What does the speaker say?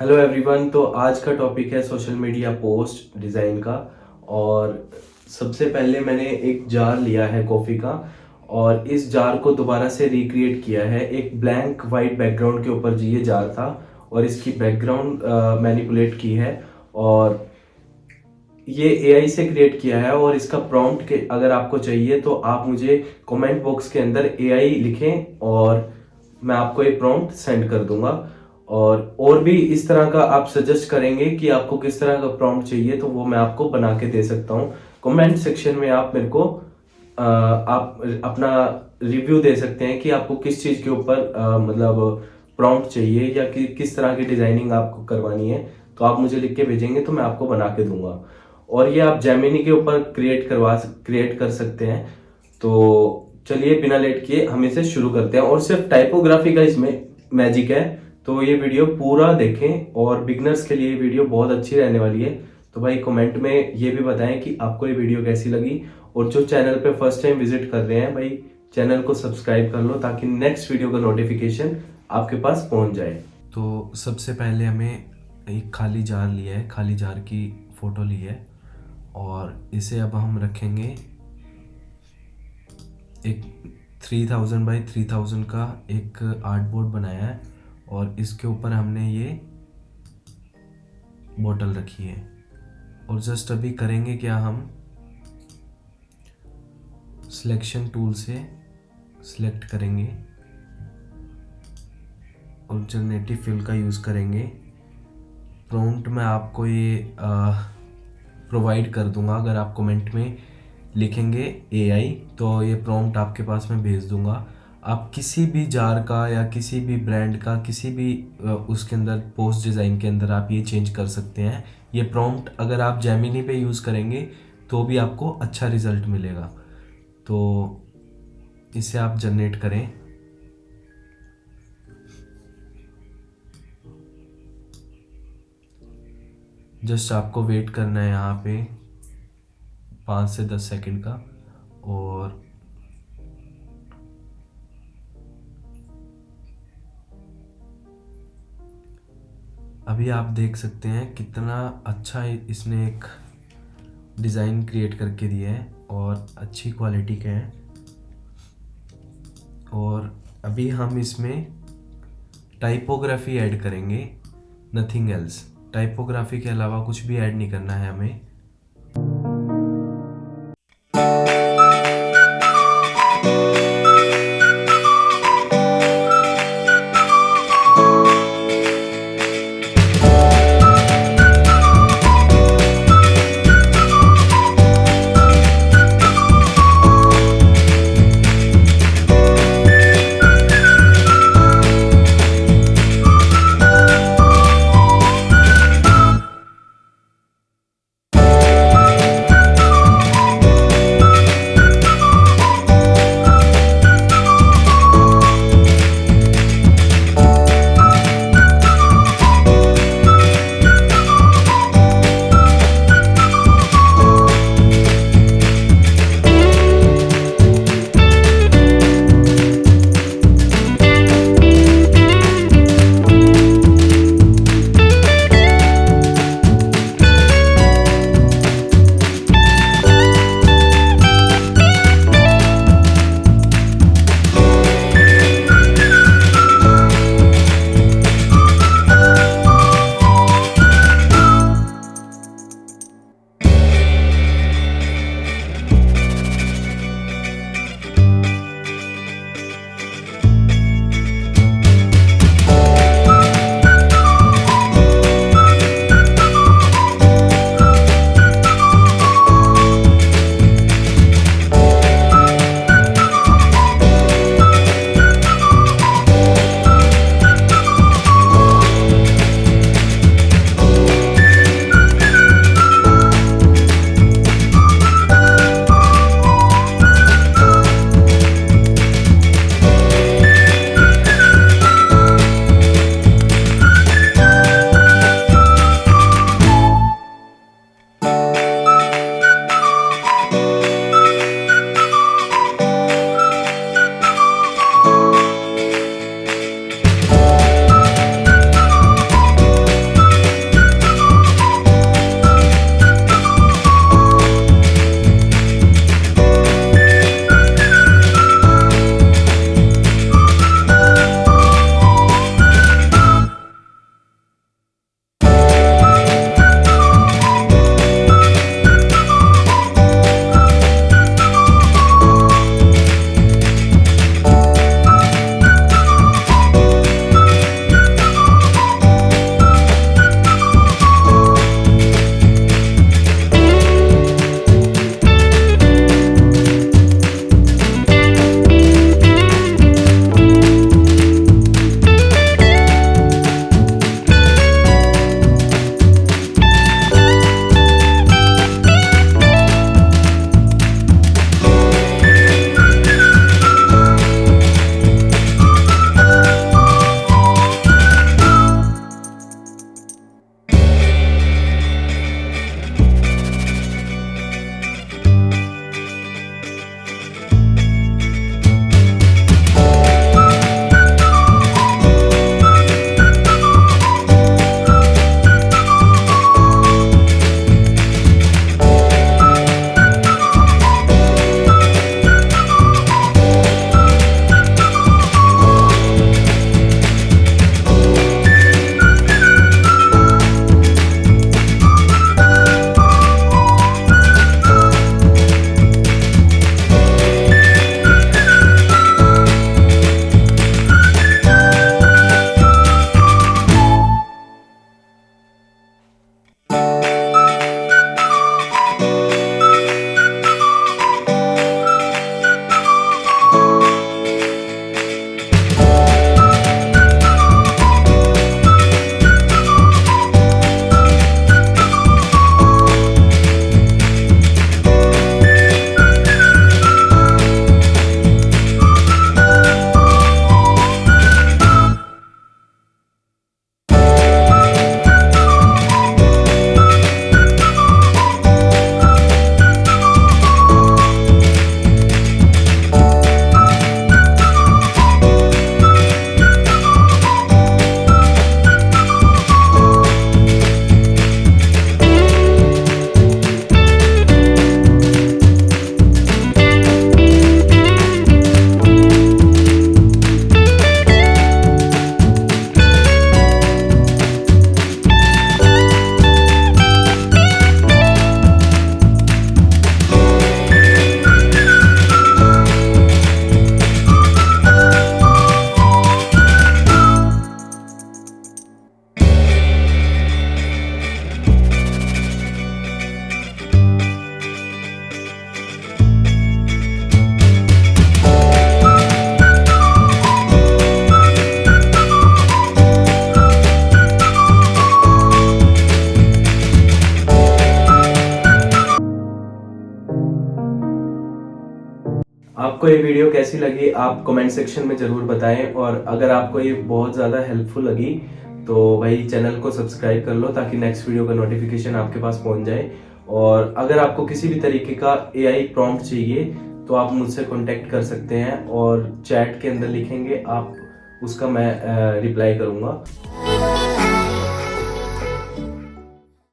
Hello everyone. तो आज का टॉपिक है सोशल मीडिया पोस्ट डिज़ाइन का। और सबसे पहले मैंने एक जार लिया है कॉफ़ी का और इस जार को दोबारा से रिक्रिएट किया है। एक ब्लैंक वाइट बैकग्राउंड के ऊपर जी ये जार था और इसकी बैकग्राउंड मैनिपुलेट की है और ये एआई से क्रिएट किया है। और इसका प्रॉम्प्ट के अगर आपको चाहिए तो आप मुझे कमेंट बॉक्स के अंदर एआई लिखें और मैं आपको एक प्रॉम्प्ट सेंड कर दूंगा। और भी इस तरह का आप सजेस्ट करेंगे कि आपको किस तरह का प्रॉम्प्ट चाहिए तो वो मैं आपको बना के दे सकता हूँ। कमेंट सेक्शन में आप मेरे को आप अपना रिव्यू दे सकते हैं कि आपको किस चीज़ के ऊपर मतलब प्रॉम्प्ट चाहिए या कि किस तरह की डिज़ाइनिंग आपको करवानी है। तो आप मुझे लिख के भेजेंगे तो मैं आपको बना के दूंगा। और ये आप जेमिनी के ऊपर क्रिएट कर सकते हैं। तो चलिए बिना लेट किए हम इसे शुरू करते हैं। और सिर्फ टाइपोग्राफी का इसमें मैजिक है, तो ये वीडियो पूरा देखें और बिगनर्स के लिए ये वीडियो बहुत अच्छी रहने वाली है। तो भाई कमेंट में ये भी बताएं कि आपको ये वीडियो कैसी लगी। और जो चैनल पे फर्स्ट टाइम विजिट कर रहे हैं भाई चैनल को सब्सक्राइब कर लो ताकि नेक्स्ट वीडियो का नोटिफिकेशन आपके पास पहुंच जाए। तो सबसे पहले हमें एक खाली जार लिया है, खाली जार की फ़ोटो ली है और इसे अब हम रखेंगे एक 3000 बाई 3000 का एक आर्ट बोर्ड बनाया है और इसके ऊपर हमने ये बोतल रखी है। और जस्ट अभी करेंगे क्या, हम सिलेक्शन टूल से सिलेक्ट करेंगे और जनरेटिव फिल का यूज़ करेंगे। प्रॉम्प्ट में आपको ये प्रोवाइड कर दूंगा। अगर आप कमेंट में लिखेंगे एआई तो ये प्रॉम्प्ट आपके पास मैं भेज दूंगा। आप किसी भी जार का या किसी भी ब्रांड का किसी भी उसके अंदर पोस्ट डिज़ाइन के अंदर आप ये चेंज कर सकते हैं। ये प्रॉम्प्ट अगर आप जेमिनी पे यूज़ करेंगे तो भी आपको अच्छा रिज़ल्ट मिलेगा। तो इसे आप जनरेट करें। जस्ट आपको वेट करना है यहाँ पे 5 से 10 सेकंड का। और अभी आप देख सकते हैं कितना अच्छा इसने एक डिज़ाइन क्रिएट करके दिया है और अच्छी क्वालिटी के हैं। और अभी हम इसमें टाइपोग्राफी ऐड करेंगे, नथिंग एल्स। टाइपोग्राफी के अलावा कुछ भी ऐड नहीं करना है हमें। आपको ये वीडियो कैसी लगी आप कमेंट सेक्शन में ज़रूर बताएं, और अगर आपको ये बहुत ज़्यादा हेल्पफुल लगी तो भाई चैनल को सब्सक्राइब कर लो ताकि नेक्स्ट वीडियो का नोटिफिकेशन आपके पास पहुंच जाए। और अगर आपको किसी भी तरीके का एआई प्रॉम्प्ट चाहिए तो आप मुझसे कांटेक्ट कर सकते हैं, और चैट के अंदर लिखेंगे आप, उसका मैं रिप्लाई करूँगा।